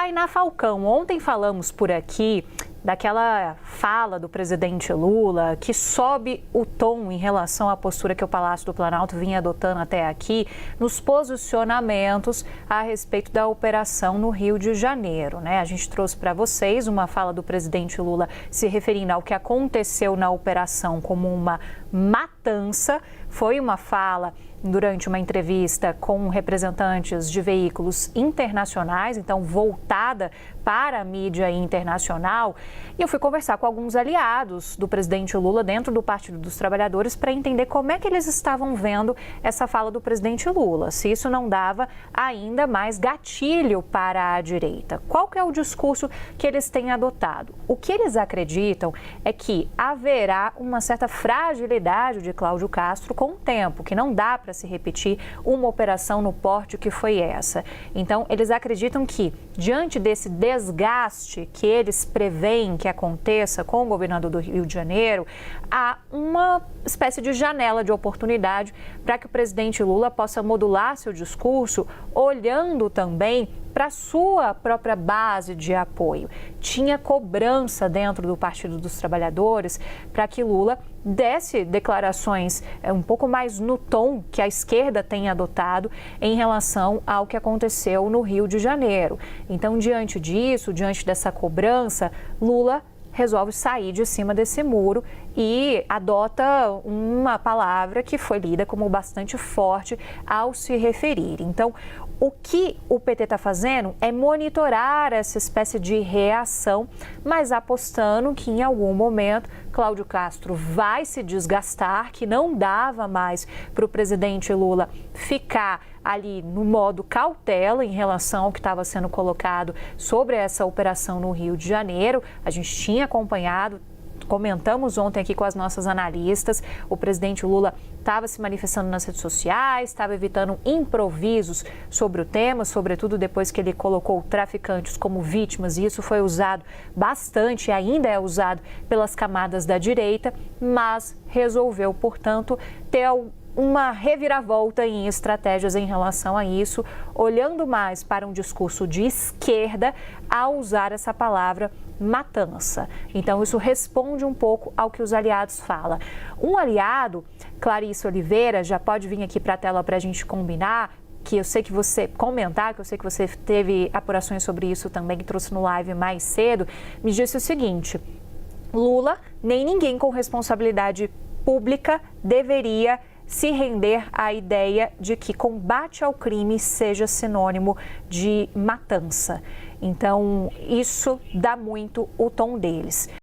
Tainá Falcão, ontem falamos por aqui daquela fala do presidente Lula que sobe o tom em relação à postura que o Palácio do Planalto vinha adotando até aqui nos posicionamentos a respeito da operação no Rio de Janeiro, né? A gente trouxe para vocês uma fala do presidente Lula se referindo ao que aconteceu na operação como uma matança. Foi uma fala durante uma entrevista com representantes de veículos internacionais, então voltada para a mídia internacional. E eu fui conversar com alguns aliados do presidente Lula dentro do Partido dos Trabalhadores para entender como é que eles estavam vendo essa fala do presidente Lula, se isso não dava ainda mais gatilho para a direita. Qual que é o discurso que eles têm adotado? O que eles acreditam é que haverá uma certa fragilidade de Cláudio Castro com o tempo, que não dá para se repetir uma operação no porte que foi essa. Então, eles acreditam que, diante desse desgaste que eles preveem que aconteça com o governador do Rio de Janeiro, há uma espécie de janela de oportunidade para que o presidente Lula possa modular seu discurso, olhando também para a sua própria base de apoio. Tinha cobrança dentro do Partido dos Trabalhadores para que Lula desse declarações um pouco mais no tom que a esquerda tem adotado em relação ao que aconteceu no Rio de Janeiro. Então, diante disso, diante dessa cobrança, Lula resolve sair de cima desse muro e adota uma palavra que foi lida como bastante forte ao se referir. Então, o que o PT está fazendo é monitorar essa espécie de reação, mas apostando que em algum momento Cláudio Castro vai se desgastar, que não dava mais para o presidente Lula ficar ali no modo cautela em relação ao que estava sendo colocado sobre essa operação no Rio de Janeiro. A gente tinha acompanhado, comentamos ontem aqui com as nossas analistas, o presidente Lula estava se manifestando nas redes sociais, estava evitando improvisos sobre o tema, sobretudo depois que ele colocou traficantes como vítimas, e isso foi usado bastante e ainda é usado pelas camadas da direita, mas resolveu, portanto, ter uma reviravolta em estratégias em relação a isso, olhando mais para um discurso de esquerda ao usar essa palavra matança. Então, isso responde um pouco ao que os aliados falam. Um aliado, Clarice Oliveira, já pode vir aqui para a tela para a gente combinar, que eu sei que você comentar, que eu sei que você teve apurações sobre isso também, que trouxe no live mais cedo, me disse o seguinte: Lula, nem ninguém com responsabilidade pública deveria se render à ideia de que combate ao crime seja sinônimo de matança. Então, isso dá muito o tom deles.